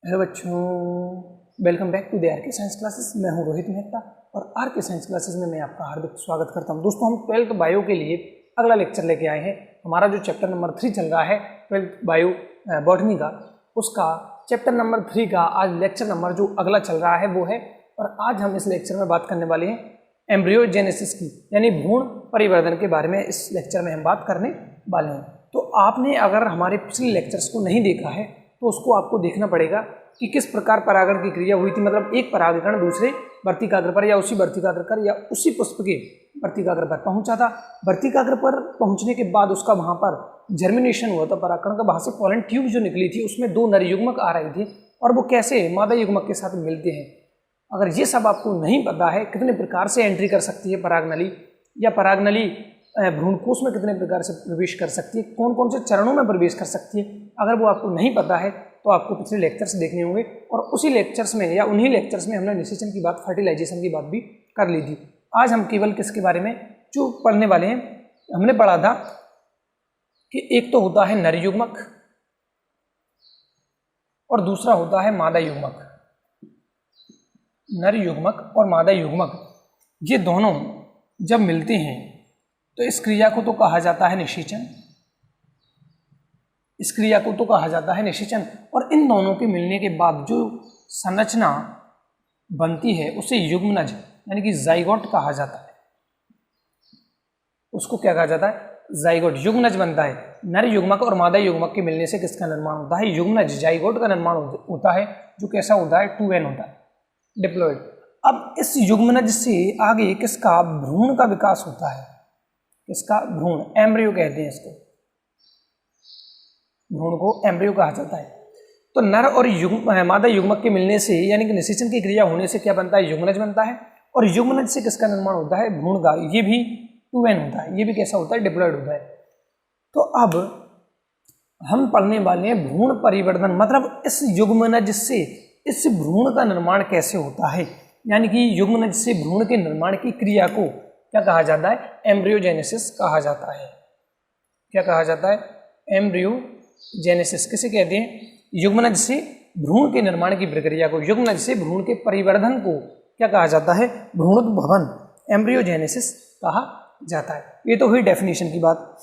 Hello बच्चों, welcome back to the R K science classes. मैं हूं रोहित मेहता और आर के साइंस क्लासेस में मैं आपका हार्दिक स्वागत करता हूं। दोस्तों, हम 12th बायो के लिए अगला लेक्चर लेके आए हैं। हमारा जो चैप्टर नंबर 3 चल रहा है 12th बायो बॉटनी का, उसका चैप्टर नंबर 3 का आज लेक्चर नंबर जो अगला चल रहा है वो है। और आज हम इस लेक्चर में बात करने वाले हैं एम्ब्रियोजेनेसिस की, यानी भ्रूण परिवर्धन के बारे में इस लेक्चर में हम बात करने वाले हैं। तो आपने अगर हमारे पिछले लेक्चर्स को नहीं देखा है तो उसको आपको देखना पड़ेगा कि किस प्रकार परागण की क्रिया हुई थी। मतलब एक परागकण दूसरे वर्तिकाग्र पर या उसी वर्तिकाग्र पर या उसी पुष्प के वर्तिकाग्र पर पहुंचा था। वर्तिकाग्र पर पहुंचने के बाद उसका वहां पर जर्मिनेशन हुआ था परागकण का। वहां से पॉलन ट्यूब जो निकली थी उसमें 2 नर युग्मक आ रहे थे और वो कैसे मादा युग्मक के साथ मिलते हैं। अगर ये सब आपको नहीं पता है, कितने प्रकार से एंट्री कर सकती है परागनली, या परागनली भ्रूणकोश में कितने प्रकार से प्रवेश कर सकती है, कौन कौन से चरणों में प्रवेश कर सकती है, अगर वो आपको नहीं पता है तो आपको पिछले लेक्चर्स देखने होंगे। और उसी लेक्चर्स में या उन्हीं लेक्चर्स में हमने निषेचन की बात, फर्टिलाइजेशन की बात भी कर ली थी। आज हम केवल किसके बारे में जो पढ़ने वाले हैं, हमने पढ़ा था कि एक तो होता है नर युग्मक और दूसरा होता है मादा युग्मक। नर युग्मक और मादा युग्मक ये दोनों जब मिलते हैं तो इस क्रिया को तो कहा जाता है निषेचन। इस क्रिया को तो कहा जाता है निषेचन। और इन दोनों के मिलने के बाद जो संरचना बनती है उसे युग्मनज यानी कि जाइगोट कहा जाता है। उसको क्या कहा जाता है? जाइगोट, युग्मनज बनता है। नर युग्मक और मादा युग्मक के मिलने से किसका निर्माण होता है? युग्मनज, जाइगोट का निर्माण होता है, जो कैसा होता है? 2n होता है, डिप्लॉइड। अब इस युग्मनज से आगे किसका? भ्रूण का विकास होता है। किसका? भ्रूण, एम्ब्रियो कहते हैं इसको। भ्रूण को एम्ब्रियो कहा जाता है। तो नर और मादा युग्मक के मिलने से यानी कि निषेचन की क्रिया होने से क्या बनता है? युग्मनज बनता है। और युग्मनज से किसका निर्माण होता है? भ्रूण का। ये भी 2n होता है, ये भी कैसा होता है? डिप्लॉइड होता है। तो अब हम पढ़ने वाले हैं भ्रूण परिवर्धन, मतलब इस युग्मनज से इस भ्रूण का निर्माण कैसे होता है, यानी कि युग्मनज से भ्रूण के निर्माण की क्रिया को क्या कहा जाता है? एम्ब्रियोजेनेसिस कहा जाता है। क्या कहा जाता है? एम्ब्रियोजेनेसिस। किसे कहते हैं? युग्मनज से भ्रूण के निर्माण की प्रक्रिया को, युग्मनज से भ्रूण के परिवर्धन को क्या कहा जाता है? भ्रूणोद्भवन, एम्ब्रियोजेनेसिस कहा जाता है। ये तो हुई डेफिनेशन की बात।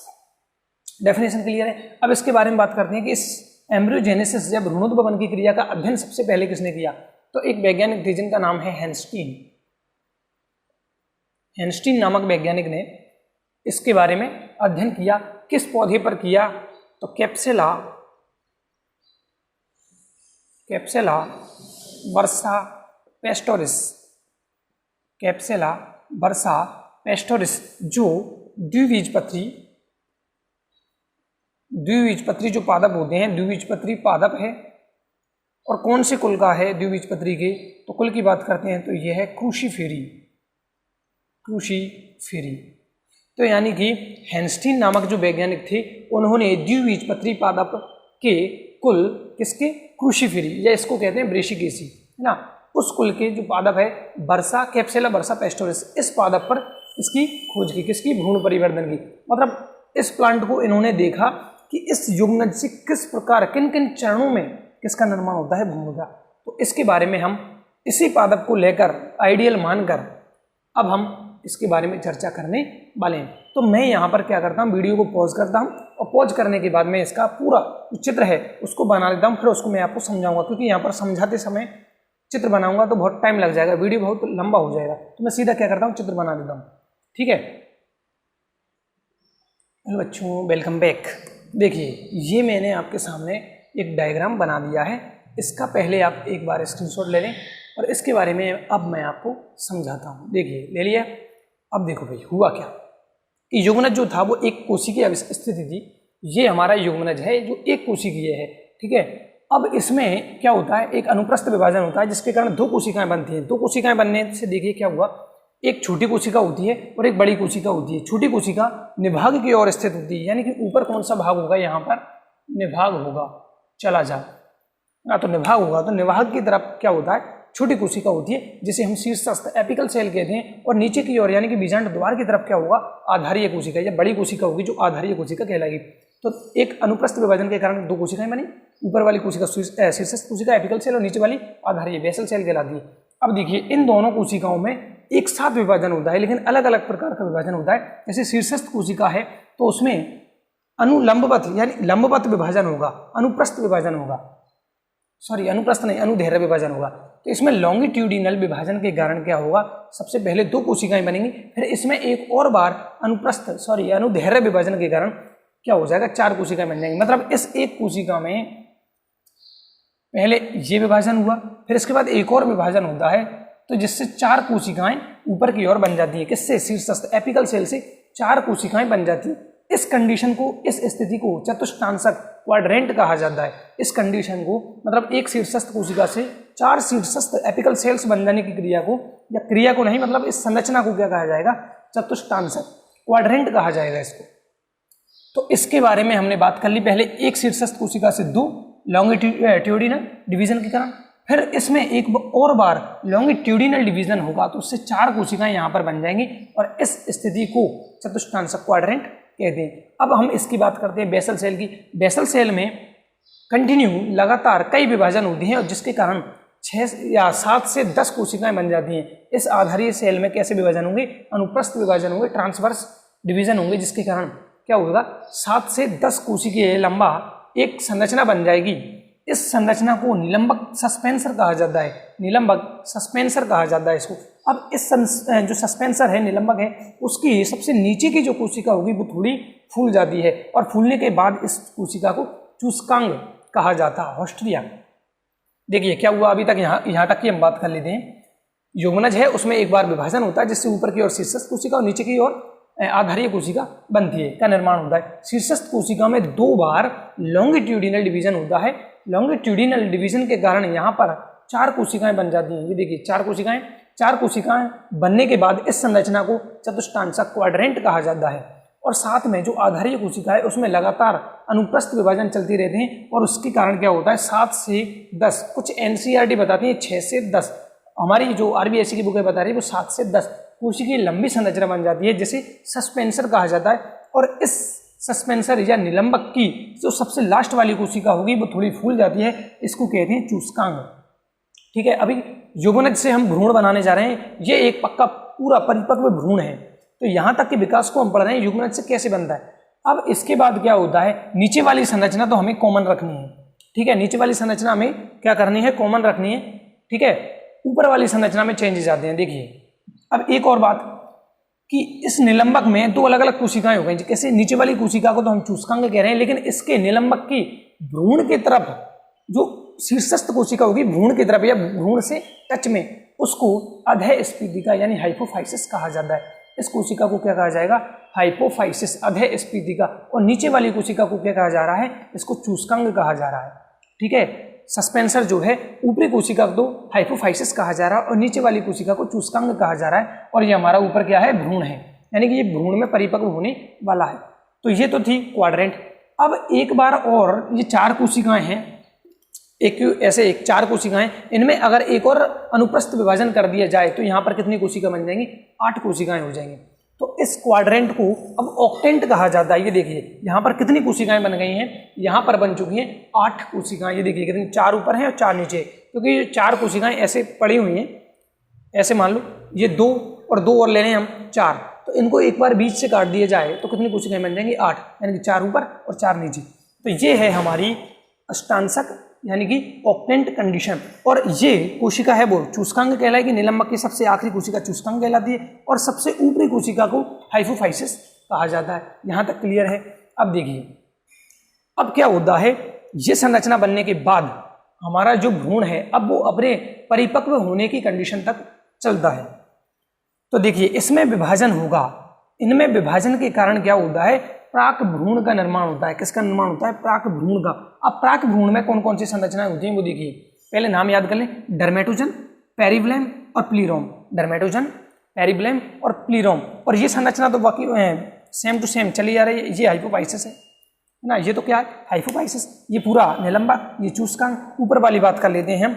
डेफिनेशन क्लियर है। अब इसके बारे में बात करते हैं कि इस एम्ब्रियोजेनेसिस या भ्रूणोद्भवन की क्रिया का अध्ययन सबसे पहले किसने किया? तो एक वैज्ञानिक थे जिनका नाम है हेनस्टीन। हेनस्टीन नामक वैज्ञानिक ने इसके बारे में अध्ययन किया। किस पौधे पर किया? तो कैप्सेला वर्सा पेस्टोरिस। कैप्सेला वर्सा पेस्टोरिस जो द्विबीजपत्री जो पादप होते हैं, द्विबीजपत्री पादप है। और कौन से कुल का है द्विबीजपत्री के? तो कुल की बात करते हैं तो यह है क्रूसीफेरी। तो यानी कि हेनस्टीन नामक जो वैज्ञानिक थे उन्होंने द्विबीजपत्री पादप के कुल किसके? क्रूसीफेरी, या इसको कहते हैं ब्रेशिकेसी, है ना, उस कुल के जो पादप है वर्सा, कैप्सेला वर्सा पेस्टोरिस, इस पादप पर इसकी खोज की। किसकी? भ्रूण परिवर्धन की। मतलब इस प्लांट को इन्होंने देखा कि इस युग्मनज से किस प्रकार, किन किन चरणों में किसका निर्माण होता है? भ्रूण का। तो इसके बारे में हम इसी पादप को लेकर आइडियल मानकर अब हम इसके बारे में चर्चा करने वाले हैं। तो मैं यहाँ पर क्या करता हूँ, वीडियो को पॉज करता हूँ और पॉज करने के बाद मैं इसका पूरा जो चित्र है उसको बना लेता हूँ, फिर उसको मैं आपको समझाऊंगा। क्योंकि यहाँ पर समझाते समय चित्र बनाऊंगा तो बहुत टाइम लग जाएगा, वीडियो बहुत लंबा हो जाएगा। तो मैं सीधा क्या करता हूँ, चित्र बना देता हूँ। ठीक है। हेलो बच्चों, वेलकम बैक। देखिए, ये मैंने आपके सामने एक डायग्राम बना दिया है। इसका पहले आप एक बार स्क्रीनशॉट ले लें और इसके बारे में अब मैं आपको समझाता हूँ। देखिए, ले लिया। अब देखो भाई, हुआ क्या कि युग्मनज जो था वो एक कोशिकीय स्थिति थी। ये हमारा युग्मनज है जो एक कोशिकीय है। ठीक है। अब इसमें क्या होता है, एक अनुप्रस्थ विभाजन होता है जिसके कारण 2 कोशिकाएं बनती हैं। 2 कोशिकाएं बनने से देखिए क्या हुआ, एक छोटी कोशिका होती है और एक बड़ी कोशिका होती है। छोटी कोशिका निभाग की ओर स्थित होती है, यानी कि ऊपर कौन सा भाग होगा? यहाँ पर निभाग होगा। चला जा ना, तो निभाग होगा। तो निभाग की तरफ क्या होता है? छोटी कोशिका होती है जिसे हम शीर्षस्थ एपिकल सेल कहते हैं। और नीचे की ओर यानी कि बीजांड द्वार की तरफ क्या होगा? आधारीय कोशिका या बड़ी कोशिका होगी जो आधारीय कोशिका कहलाएगी। तो एक अनुप्रस्थ विभाजन के कारण 2 कोशिकाएं बनी ऊपर वाली कोशिका शीर्षस्थ कोशिका एपिकल सेल और नीचे वाली आधारीय बेसल सेल कहलाती है। अब देखिए इन दोनों कोशिकाओं में एक साथ विभाजन होता है, लेकिन अलग अलग प्रकार का विभाजन होता है। जैसे शीर्षस्थ कोशिका है तो उसमें अनुलंबवत यानी लंबवत विभाजन होगा, अनुप्रस्थ विभाजन होगा, सॉरी अनुप्रस्थ नहीं, अनुदैर्घ्य विभाजन होगा। तो इसमें लॉन्गिट्यूडिनल विभाजन के कारण क्या होगा, सबसे पहले 2 कोशिकाएं बनेंगी, फिर इसमें एक और बार अनुदैर्घ्य विभाजन के कारण क्या हो जाएगा, 4 कोशिकाएं बन जाएंगी। मतलब इस एक कोशिका में पहले ये विभाजन हुआ, फिर इसके बाद एक और विभाजन होता है, तो जिससे 4 कोशिकाएं ऊपर की ओर बन जाती है। किससे, शीर्षस्थ एपिकल सेल से 4 कोशिकाएं बन जाती है। इस कंडीशन को, इस स्थिति को चतुष्टांशक क्वाड्रेंट कहा जाता है। इस कंडीशन को मतलब एक शीर्षस्थ कोशिका से 4 शीर्षस्थ एपिकल सेल्स बन जाने की क्रिया को, या क्रिया को नहीं मतलब इस संरचना को क्या कहा जाएगा, चतुष्टांशक क्वाड्रेंट कहा जाएगा इसको। तो इसके बारे में हमने बात कर ली। पहले एक शीर्षस्थ कोशिका से 2 लॉन्गिट्यूडिनल डिवीजन के कारण, फिर इसमें एक और बार लॉन्गिट्यूडिनल डिवीजन होगा तो उससे 4 कोशिकाएं यहाँ पर बन जाएंगी और इस स्थिति को चतुष्टांशक क्वाड्रेंट कहते हैं। अब हम इसकी बात करते हैं बेसल सेल की। बेसल सेल में कंटिन्यू लगातार कई विभाजन होते हैं और जिसके कारण 6 या 7 से 10 कोशिकाएं बन जाती हैं। इस आधारीय सेल में कैसे विभाजन होंगे, अनुप्रस्थ विभाजन होंगे, ट्रांसवर्स डिवीजन होंगे, जिसके कारण क्या होगा, 7 से 10 कोशिकीय लंबा एक संरचना बन जाएगी। इस संरचना को निलंबक सस्पेंसर कहा जाता है, निलंबक सस्पेंसर कहा जाता है इसको। अब इस जो सस्पेंसर है, निलंबक है, उसकी सबसे नीचे की जो कोशिका होगी वो थोड़ी फूल जाती है और फूलने के बाद इस कोशिका को चूस्कांग कहा जाता है, ऑस्ट्रिया। देखिए क्या हुआ, अभी तक यहाँ तक की हम बात कर लेते हैं। युग्मनज है, उसमें एक बार विभाजन होता है जिससे ऊपर की ओर शीर्षस्थ कोशिका और नीचे की ओर आधारीय कोशिका बनती है, का निर्माण होता है। शीर्षस्थ कोशिका में 2 बार लॉन्गिट्यूडिनल डिवीजन होता है। लॉन्गिट्यूडिनल डिवीजन के कारण यहाँ पर 4 कोशिकाएं बन जाती हैं। ये देखिए 4 कोशिकाएं बनने के बाद इस संरचना को चतुष्टांशक क्वाड्रेंट कहा जाता है। और साथ में जो आधारीय कोशिका है उसमें लगातार अनुप्रस्थ विभाजन चलती रहते हैं और उसके कारण क्या होता है, 7 से 10, कुछ एनसीईआरटी बताती है 6 से 10, हमारी जो आरबीएससी की बुकें बता रही है वो 7 से 10 कोशिकीय लंबी संरचना बन जाती है, जिसे सस्पेंसर कहा जाता है। और इस सस्पेंसर या निलंबक की जो सबसे लास्ट वाली कोशिका होगी वो थोड़ी फूल जाती है, इसको कहते हैं चूस्कांग। ठीक है, अभी युग्मनज से हम भ्रूण बनाने जा रहे हैं। ये एक पक्का पूरा परिपक्व भ्रूण है, तो यहाँ तक के विकास को हम पढ़ रहे हैं युग्मनज से कैसे बनता है। अब इसके बाद क्या होता है, नीचे वाली संरचना तो हमें कॉमन रखनी है। ठीक है, नीचे वाली संरचना हमें क्या करनी है, कॉमन रखनी है। ठीक है, ऊपर वाली संरचना में चेंजेस आते हैं। देखिए अब एक और बात कि इस निलंबक में 2 अलग अलग कोशिकाएं हो गई। जैसे नीचे वाली कोशिका को तो हम चूस्कांग कह रहे हैं, लेकिन इसके निलंबक की भ्रूण की तरफ जो शीर्षस्थ कोशिका होगी, भ्रूण की तरफ या भ्रूण से टच में, उसको अधःस्फीतिका यानी हाइपोफाइसिस कहा जाता है। इस कोशिका को क्या कहा जाएगा, हाइपोफाइसिस, अधःस्फीतिका। और नीचे वाली कोशिका को क्या कहा जा रहा है, इसको चूस्कांग कहा जा रहा है। ठीक है, सस्पेंसर जो है ऊपरी कोशिका को हाइपोफाइसिस कहा जा रहा है और नीचे वाली कोशिका को चूस्कांग कहा जा रहा है। और ये हमारा ऊपर क्या है, भ्रूण है, यानी कि ये भ्रूण में परिपक्व होने वाला है। तो ये तो थी क्वाड्रेंट। अब एक बार और ये 4 कोशिकाएं हैं, ऐसे 4 कोशिकाएं, इनमें अगर एक और अनुप्रस्थ विभाजन कर दिया जाए तो यहाँ पर कितनी कोशिका बन जाएंगी, 8 कोशिकाएं हो जाएंगी। तो इस क्वाड्रेंट को अब ऑक्टेंट कहा जाता है। ये देखिए यहाँ पर कितनी कोशिकाएं बन गई हैं, यहाँ पर बन चुकी हैं 8 कोशिकाएं। ये देखिए कितनी, 4 ऊपर हैं और 4 नीचे, क्योंकि ये 4 कोशिकाएं ऐसे पड़ी हुई हैं। ऐसे मान लो ये 2 और 2 और ले लें हम 4, तो इनको एक बार बीच से काट दिया जाए तो कितनी कोशिकाएं बन जाएंगी, 8, यानी कि 4 ऊपर और 4 नीचे। तो ये है हमारी अष्टांशक यानी कि ऑक्टेंट कंडीशन। और ये कोशिका है वो चूस्कांग कहलाएगी, निलंबक की सबसे आखिरी कोशिका चूस्कांग कहलाती है और सबसे ऊपरी कोशिका को हाइपोफाइसिस कहा जाता है। यहाँ तक क्लियर है। अब देखिए अब क्या होता है, ये संरचना बनने के बाद हमारा जो भ्रूण है अब वो अपने परिपक्व होने की कंडीशन तक चलता है। तो देखिए इसमें विभाजन होगा, इनमें विभाजन के कारण क्या होता है, प्राक भ्रूण का निर्माण होता है। किसका निर्माण होता है, प्राक भ्रूण का। अब प्राक भ्रूण में कौन कौन सी संरचनाएं होती हैं वो देखिए, पहले नाम याद कर लें, डर्मेटोजन, पेरिब्लैम और प्लीरोम। डर्मेटोजन, पेरिब्लैम और प्लीरोम। और ये संरचना तो बाकी सेम टू सेम चली जा रही है। ये हाइपोफाइसिस है ना, ये तो क्या है, हाइपोफाइसिस। ये पूरा निलंबक, ये चूस्कांग। ऊपर वाली बात कर लेते हैं हम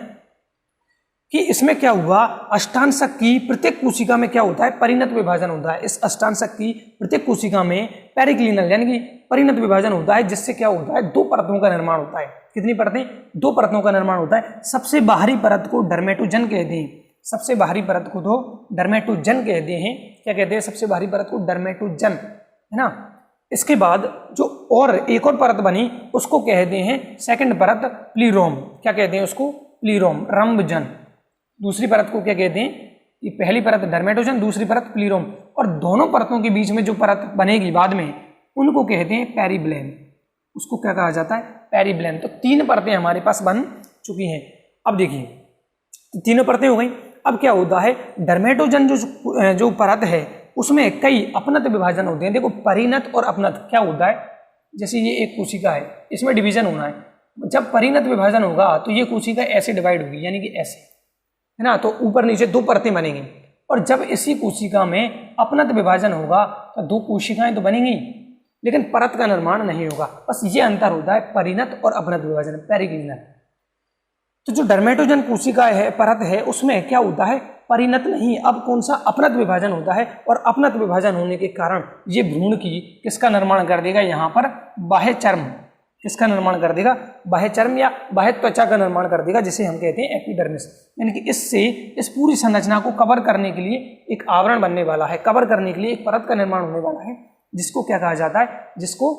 कि इसमें क्या हुआ, अष्टांशक की प्रत्येक कोशिका में क्या होता है, परिणत विभाजन होता है। इस अष्टांशक की प्रत्येक कोशिका में पेरिक्लिनल यानी कि परिणत विभाजन होता है, जिससे क्या होता है, दो परतों का निर्माण होता है। कितनी परतें, दो परतों का निर्माण होता है। सबसे बाहरी परत को डर्मेटोजन कहते हैं, सबसे बाहरी परत को तो डर्मेटोजन कहते हैं। क्या कहते हैं, सबसे बाहरी परत को डर्मेटोजन, है ना। इसके बाद जो और एक और परत बनी उसको कहते हैं सेकंड परत प्लीरोम। क्या कहते हैं उसको, प्लीरोम, रंभजन। दूसरी परत को क्या कहते हैं, ये पहली परत डर्मेटोजन, दूसरी परत प्लीरोम, और दोनों परतों के बीच में जो परत बनेगी बाद में उनको कहते हैं पेरिब्लेम। उसको क्या कहा जाता है, पेरिब्लेम। तो तीन परतें हमारे पास बन चुकी हैं। अब देखिए तीनों परतें हो गई। अब क्या होता है, डर्मेटोजन जो परत है उसमें कई अपनत विभाजन होते हैं। देखो परिणत और अपनत क्या होता है, जैसे ये एक कोशिका है, इसमें डिवीजन होना है। जब परिणत विभाजन होगा तो ये कोशिका ऐसे डिवाइड होगी, यानी कि ऐसे, है ना, तो ऊपर नीचे दो परतें बनेंगी। और जब इसी कोशिका में अपनत विभाजन होगा तो दो कोशिकाएं तो बनेंगी, लेकिन परत का निर्माण नहीं होगा। बस ये अंतर होता है परिणत और अपनत विभाजन, पेरिक्लिनल। तो जो डर्मेटोजन कोशिका है, परत है, उसमें क्या होता है, परिणत नहीं, अब कौन सा, अपनत विभाजन होता है। और अपनत विभाजन होने के कारण ये भ्रूण की किसका निर्माण कर देगा, यहाँ पर बाह्य चर्म, किसका निर्माण कर देगा, बाह्य चर्म या बाह्य त्वचा का निर्माण कर देगा, जिसे हम कहते हैं एपिडर्मिस। यानी कि इससे इस पूरी संरचना को कवर करने के लिए एक आवरण बनने वाला है, कवर करने के लिए एक परत का निर्माण होने वाला है, जिसको क्या कहा जाता है, जिसको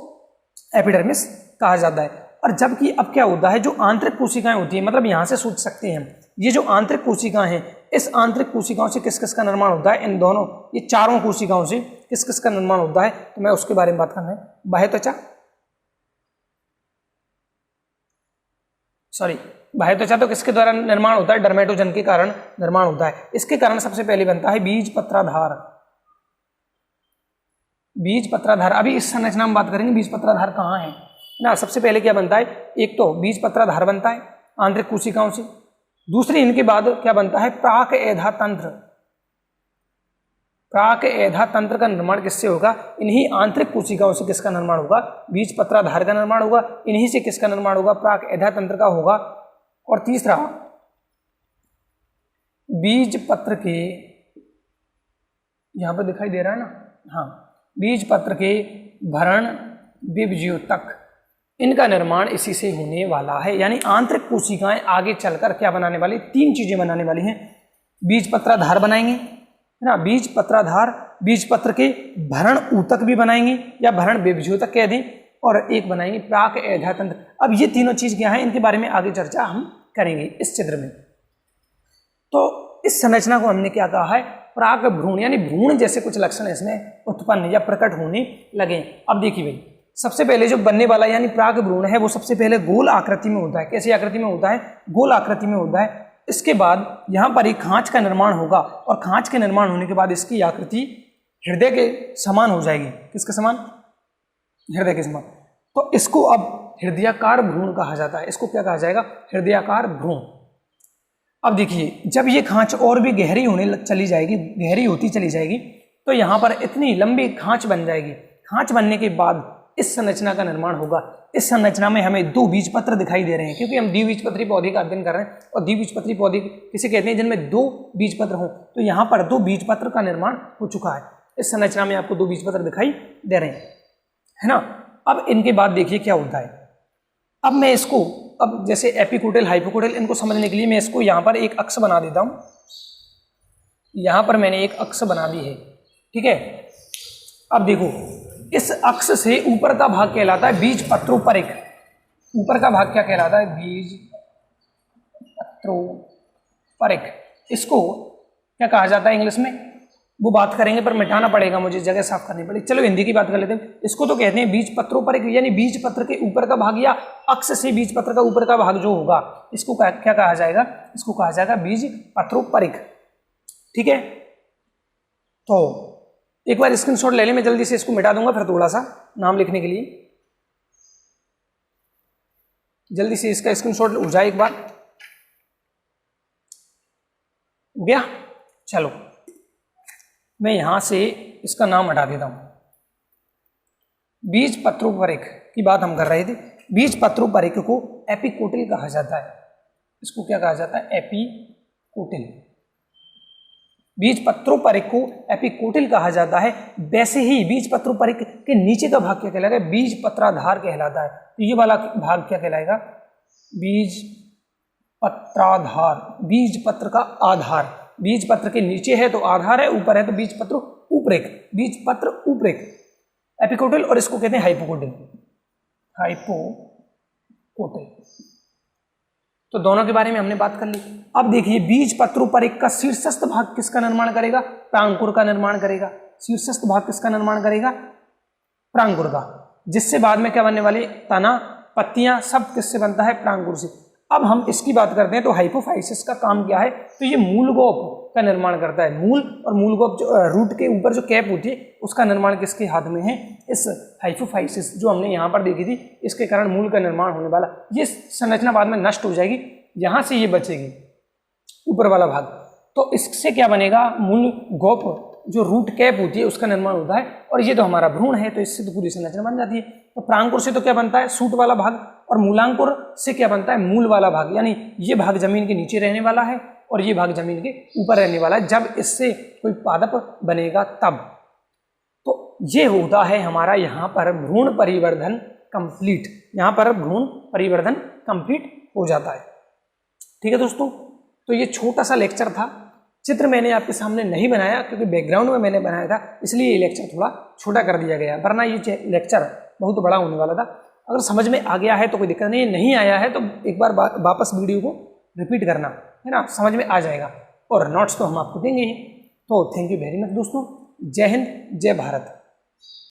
एपिडर्मिस कहा जाता है। और जबकि अब क्या होता है, जो आंतरिक कोशिकाएं होती है, मतलब यहाँ से सोच सकते हैं ये जो आंतरिक कोशिकाएं हैं, इस आंतरिक कोशिकाओं से किस किस का निर्माण होता है, इन दोनों, ये चारों कोशिकाओं से किस किस का निर्माण होता है, तो मैं उसके बारे में बात करना है। बाह्य त्वचा, बाह्य त्वचा तो किसके द्वारा निर्माण होता है, डर्मेटोजन के कारण निर्माण होता है। इसके कारण सबसे पहले बनता है बीज पत्राधार। बीज पत्राधार, अभी इस संरचना में बात करेंगे बीज पत्राधार कहाँ है ना। सबसे पहले क्या बनता है, एक तो बीज पत्राधार बनता है आंतरिक कोशिकाओं से। दूसरी इनके बाद क्या बनता है, प्राक एधा तंत्र। प्राक एधा तंत्र का निर्माण किससे होगा, इन्हीं आंतरिक कोशिकाओं से किसका निर्माण होगा, बीज पत्राधार का निर्माण होगा। इन्हीं से किसका निर्माण होगा, प्राक एधा तंत्र का होगा। और तीसरा बीज पत्र के, यहां पर दिखाई दे रहा है ना, हाँ, बीज पत्र के भरण विभज्योतक, इनका निर्माण इसी से होने वाला है। यानी आंतरिक कोशिकाएं आगे चलकर क्या बनाने वाली, तीन चीजें बनाने वाली हैं। बीज पत्राधार बनाएंगे, है ना, बीज पत्राधार, बीज पत्र के भरण ऊतक भी बनाएंगे या भरण विभज्योतक कह दें, और एक बनाएंगे प्राक एधा तंत्र। अब ये तीनों चीज क्या है, इनके बारे में आगे चर्चा हम करेंगे इस चित्र में। तो इस संरचना को हमने क्या कहा है, प्राक भ्रूण, यानी भ्रूण जैसे कुछ लक्षण इसमें उत्पन्न या प्रकट होने लगे। अब देखिए भाई, सबसे पहले जो बनने वाला यानी प्राक भ्रूण है वो सबसे पहले गोल आकृति में होता है। कैसी आकृति में होता है, गोल आकृति में होता है। इसके बाद यहाँ पर एक खांच का निर्माण होगा, और खांच के निर्माण होने के बाद इसकी आकृति हृदय के समान हो जाएगी। किसके समान, हृदय के समान। तो इसको अब हृदयाकार भ्रूण कहा जाता है। इसको क्या कहा जाएगा, हृदयाकार भ्रूण। अब देखिए, जब ये खांच और भी गहरी होने चली जाएगी, गहरी होती चली जाएगी, तो यहाँ पर इतनी लंबी खांच बन जाएगी। खांच बनने के बाद इस संरचना का निर्माण होगा। इस संरचना में हमें दो बीजपत्र दिखाई दे रहे हैं, क्योंकि हम द्विबीजपत्री पौधे का अध्ययन कर रहे हैं, और द्विबीजपत्री पौधे किसे कहते हैं, जिनमें दो बीजपत्र हों। तो यहाँ पर दो बीजपत्र का निर्माण हो चुका है। इस संरचना में आपको दो बीजपत्र दिखाई दे रहे हैं, है ना। अब इनके बाद देखिए क्या होता है। अब मैं इसको, अब जैसे एपिकोटल हाइपोकोटल, इनको समझने के लिए मैं इसको यहाँ पर एक अक्ष बना देता हूँ। यहाँ पर मैंने एक अक्ष बना दी है, ठीक है। अब देखो, इस अक्ष से ऊपर का भाग कहलाता है बीज पत्रोपरिक। ऊपर का भाग क्या कहलाता है, बीज पत्रोपरिक। इसको क्या कहा जाता है इंग्लिश में, वो बात करेंगे, पर मिटाना पड़ेगा, मुझे जगह साफ करनी पड़ेगी। चलो हिंदी की बात कर लेते हैं। इसको तो कहते हैं बीज पत्रोपरिक, यानी बीज पत्र के ऊपर का भाग, या अक्ष से बीज पत्र का ऊपर का भाग जो होगा, इसको क्या कहा जाएगा, इसको कहा जाएगा बीज पत्रोपरिक, ठीक है। तो एक बार स्क्रीनशॉट ले लें, मैं जल्दी से इसको मिटा दूंगा फिर थोड़ा सा नाम लिखने के लिए। जल्दी से इसका स्क्रीनशॉट हो जाए एक बार, हो गया। चलो मैं यहां से इसका नाम हटा देता हूं। बीज पत्रोपरिक की बात हम कर रहे थे। बीज पत्रोपरिक को एपिकोटिल कहा जाता है। इसको क्या कहा जाता है, एपिकोटिल। कोटिल। बीज पत्रोपरिक को एपिकोटिल कहा जाता है। वैसे ही बीज पत्रोपरिक के नीचे का भाग क्या कहलाएगा? बीज पत्राधार कहलाता है। तो ये वाला भाग क्या कहलाएगा? बीज पत्राधार। बीज पत्र का आधार, बीज पत्र के नीचे है तो आधार है, ऊपर है तो बीज पत्र ऊपरेक, बीज पत्र ऊपरेक एपिकोटिल, और इसको कहते हैं हाइपोकोटिल। हाइपोकोटिल। तो दोनों के बारे में हमने बात कर ली। अब देखिए बीज पत्रोपरिक का शीर्षस्थ भाग किसका निर्माण करेगा? प्रांकुर का निर्माण करेगा। शीर्षस्थ भाग किसका निर्माण करेगा? प्रांकुर का, जिससे बाद में क्या बनने वाली? तना, पत्तियां, सब किससे बनता है? प्रांकुर से। अब हम इसकी बात करते हैं तो हाइपोफाइसिस का काम क्या है? तो ये मूलगोप का निर्माण करता है। मूल और मूलगोप जो रूट के ऊपर जो कैप होती है उसका निर्माण किसके हाथ में है? इस हाइपोफाइसिस जो हमने यहाँ पर देखी थी, इसके कारण मूल का निर्माण होने वाला। ये संरचना बाद में नष्ट हो जाएगी, यहाँ से ये बचेगी ऊपर वाला भाग। तो इससे क्या बनेगा? मूलगोप जो रूट कैप होती है उसका निर्माण होता है, और ये तो हमारा भ्रूण है तो इससे तो पूरी संरचना बन जाती है। तो प्रांकुर से तो क्या बनता है? सूट वाला भाग, और मूलांकुर से क्या बनता है? मूल वाला भाग। यानी ये भाग जमीन के नीचे रहने वाला है और ये भाग जमीन के ऊपर रहने वाला है। जब इससे कोई पादप बनेगा तब। तो ये होता है हमारा यहाँ पर भ्रूण परिवर्धन कंप्लीट। यहाँ पर भ्रूण परिवर्धन कंप्लीट हो जाता है। ठीक है दोस्तों, तो ये छोटा सा लेक्चर था। चित्र मैंने आपके सामने नहीं बनाया क्योंकि बैकग्राउंड में मैंने बनाया था, इसलिए ये लेक्चर थोड़ा छोटा कर दिया गया, वरना ये लेक्चर बहुत बड़ा होने वाला था। अगर समझ में आ गया है तो कोई दिक्कत नहीं आया है तो एक बार वापस वीडियो को रिपीट करना, है ना, समझ में आ जाएगा। और नोट्स तो हम आपको देंगे ही। तो थैंक यू वेरी मच दोस्तों। जय हिंद, जय भारत।